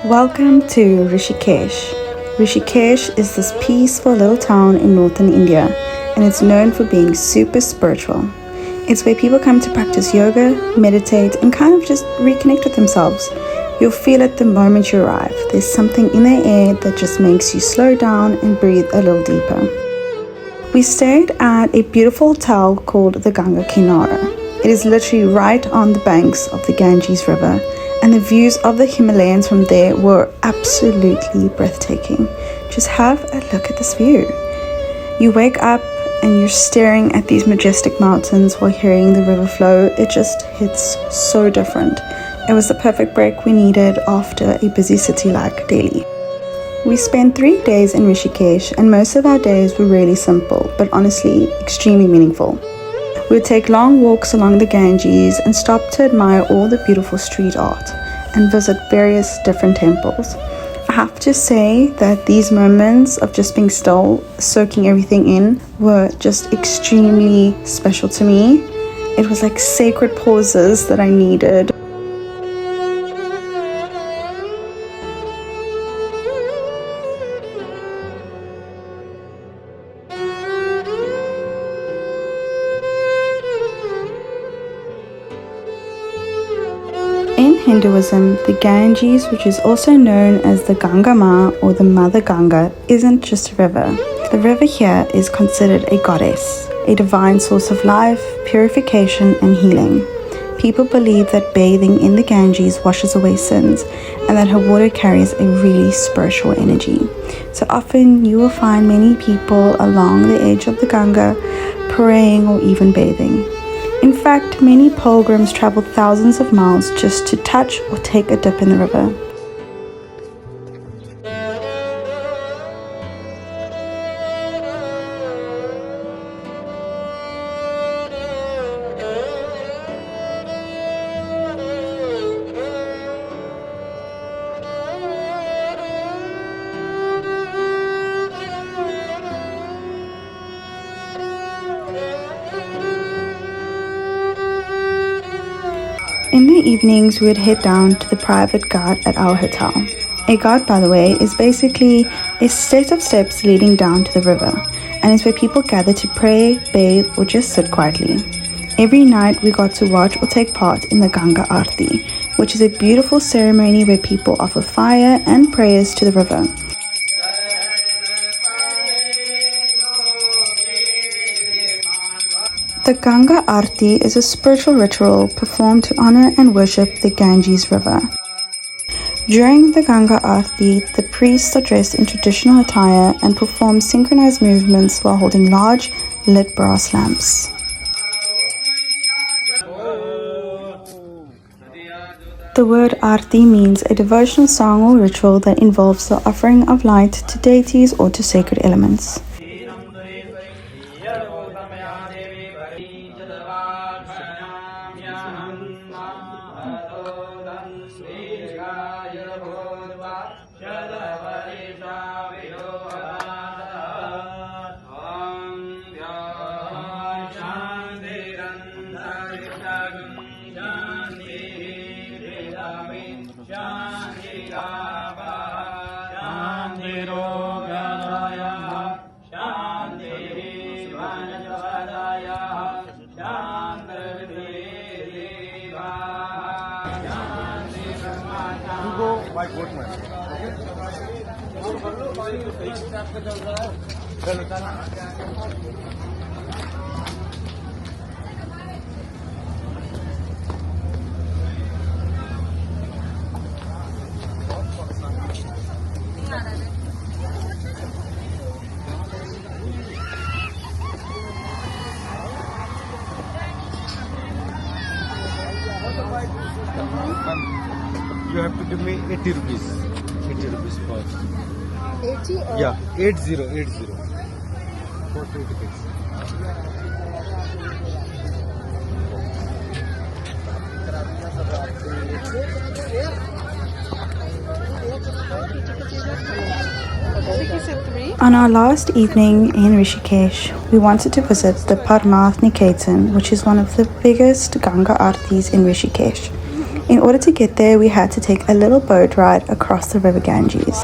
Welcome to Rishikesh. Rishikesh is this peaceful little town in northern India, and it's known for being super spiritual. It's where people come to practice yoga, meditate, and kind of just reconnect with themselves. You'll feel it the moment you arrive. There's something in the air that just makes you slow down and breathe a little deeper. We stayed at a beautiful hotel called the Ganga Kinare. It is literally right on the banks of the Ganges River, and the views of the Himalayas from there were absolutely breathtaking. Just have a look at this view. You wake up and you're staring at these majestic mountains while hearing the river flow. It just hits so different. It was the perfect break we needed after a busy city like Delhi. We spent 3 days in Rishikesh, and most of our days were really simple, but honestly extremely meaningful. We would take long walks along the Ganges and stop to admire all the beautiful street art and visit various different temples. I have to say that these moments of just being still, soaking everything in, were just extremely special to me. It was like sacred pauses that I needed. In Hinduism, the Ganges, which is also known as the Ganga Ma or the Mother Ganga, isn't just a river. The river here is considered a goddess, a divine source of life, purification, and healing. People believe that bathing in the Ganges washes away sins and that her water carries a really spiritual energy. So often you will find many people along the edge of the Ganga praying or even bathing. In fact, many pilgrims travel thousands of miles just to touch or take a dip in the river. In the evenings, we would head down to the private ghat at our hotel. A ghat, by the way, is basically a set of steps leading down to the river, and is where people gather to pray, bathe, or just sit quietly. Every night, we got to watch or take part in the Ganga Aarti, which is a beautiful ceremony where people offer fire and prayers to the river. The Ganga Aarti is a spiritual ritual performed to honor and worship the Ganges River. During the Ganga Aarti, the priests are dressed in traditional attire and perform synchronized movements while holding large, lit brass lamps. The word Arti means a devotional song or ritual that involves the offering of light to deities or to sacred elements. You have to give me 80 rupees. 80 rupees first. 80 or? Yeah, 80. For 2 tickets. On our last evening in Rishikesh, we wanted to visit the Parmarth Niketan, which is one of the biggest Ganga Aartis in Rishikesh. In order to get there, we had to take a little boat ride across the river Ganges.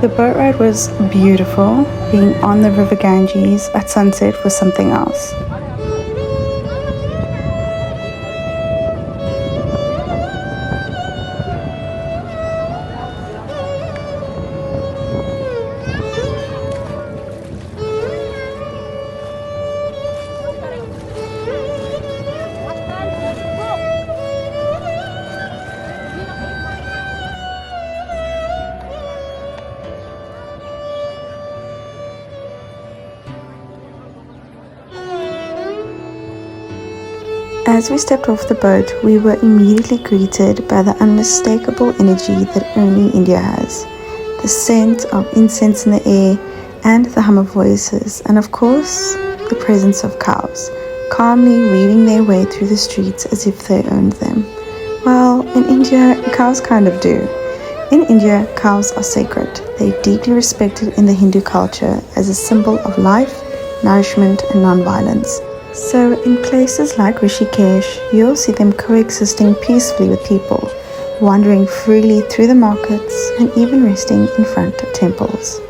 The boat ride was beautiful. Being on the river Ganges at sunset was something else. As we stepped off the boat, we were immediately greeted by the unmistakable energy that only India has. The scent of incense in the air and the hum of voices, and of course, the presence of cows, calmly weaving their way through the streets as if they owned them. Well, in India, cows kind of do. In India, cows are sacred. They're deeply respected in the Hindu culture as a symbol of life, nourishment, and non-violence. So in places like Rishikesh, you'll see them coexisting peacefully with people, wandering freely through the markets and even resting in front of temples.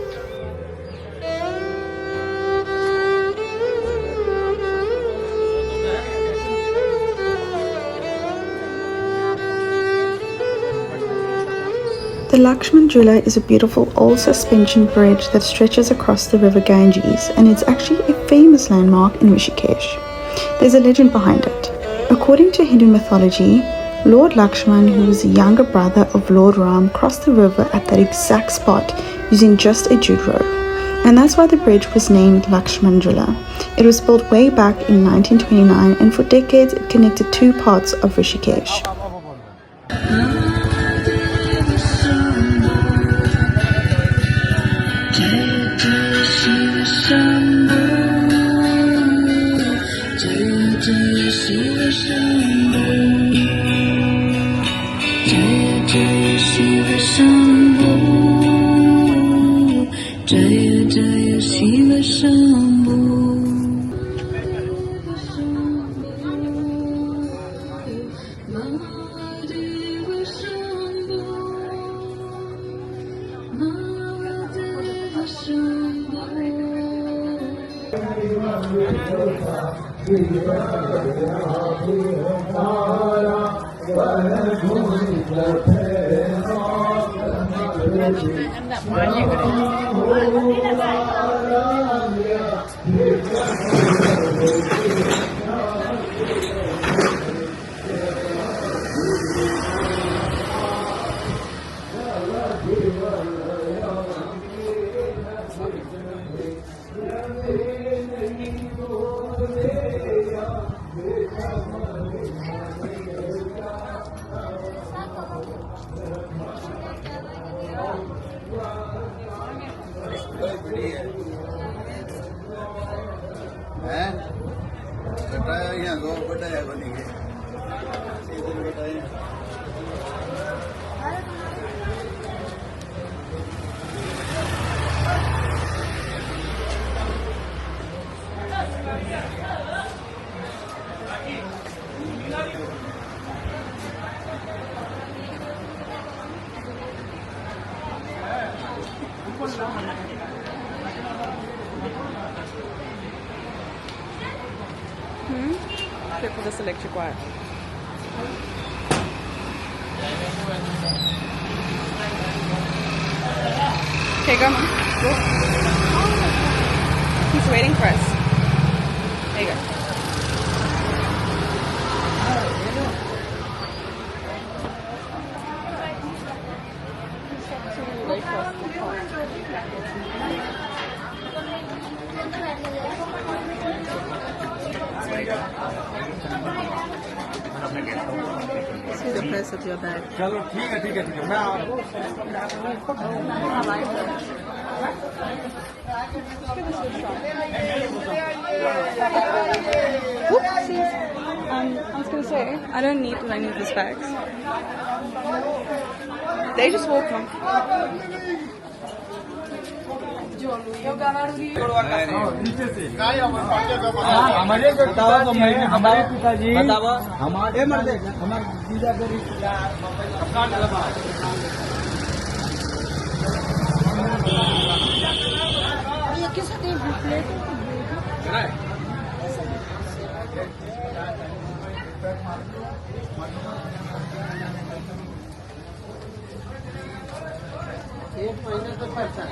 The Lakshman Jhula is a beautiful old suspension bridge that stretches across the river Ganges, and it's actually a famous landmark in Rishikesh. There's a legend behind it. According to Hindu mythology, Lord Lakshman, who was the younger brother of Lord Ram, crossed the river at that exact spot using just a jute rope. And that's why the bridge was named Lakshman Jhula. It was built way back in 1929, and for decades it connected two parts of Rishikesh. Except for this electric wire. Okay, go, Mom. Go. He's waiting for us. There you go. See the price of your bag. चलो ठीक है ठीक है ठीक है मैं Oopsies. I was gonna say I don't need any of these bags. They just walk on. हमारे हमारे पिताजी हमारे हमारे जीजा के रिश्तेदार एक महीने तो पैसा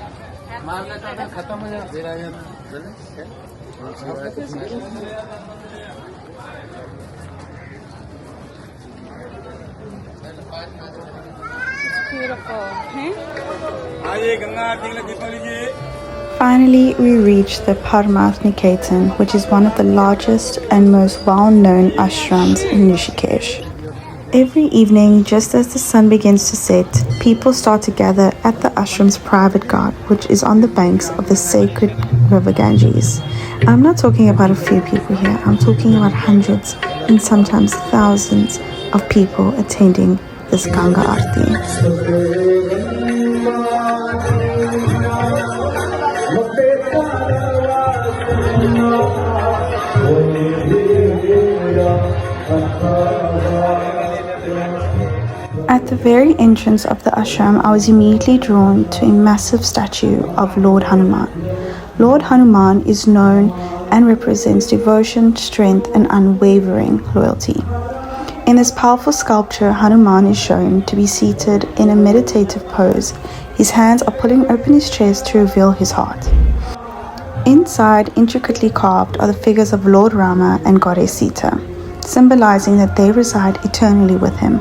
मारना चाहता खत्म हो जाए Beautiful, huh? आइए गंगा आरती के लिए दीप लीजिए. Finally, we reached the Parmarth Niketan, which is one of the largest and most well-known ashrams in Rishikesh. Every evening, just as the sun begins to set, people start to gather at the ashram's private ghat, which is on the banks of the sacred river Ganges. I'm not talking about a few people here, I'm talking about hundreds and sometimes thousands of people attending this Ganga Aarti. At the very entrance of the ashram, I was immediately drawn to a massive statue of Lord Hanuman. Lord Hanuman is known and represents devotion, strength, and unwavering loyalty. In this powerful sculpture, Hanuman is shown to be seated in a meditative pose. His hands are pulling open his chest to reveal his heart. Inside, intricately carved, are the figures of Lord Rama and Goddess Sita, symbolizing that they reside eternally with him.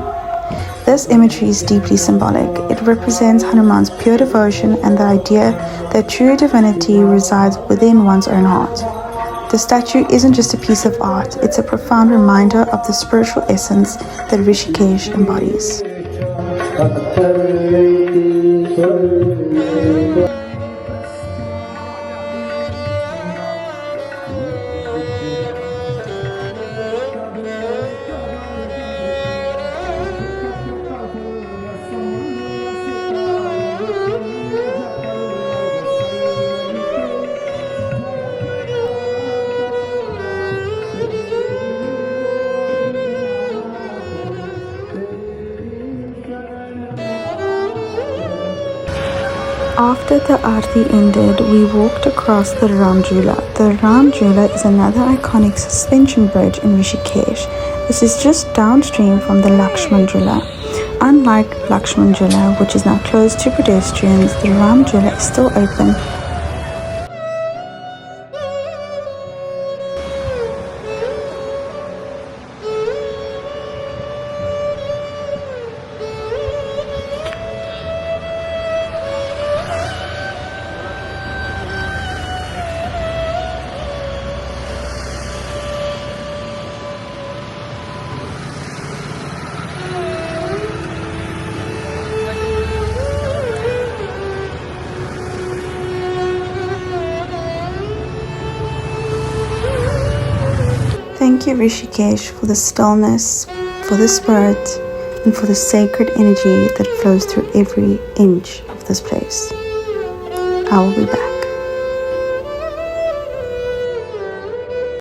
This imagery is deeply symbolic. It represents Hanuman's pure devotion and the idea that true divinity resides within one's own heart. The statue isn't just a piece of art, it's a profound reminder of the spiritual essence that Rishikesh embodies. After the Arti ended, we walked across the Ram Jhula. The Ram Jhula is another iconic suspension bridge in Rishikesh. This is just downstream from the Lakshman Jhula. Unlike Lakshman Jhula, which is now closed to pedestrians, the Ram Jhula is still open. Thank you, Rishikesh, for the stillness, for the spirit, and for the sacred energy that flows through every inch of this place. I will be back.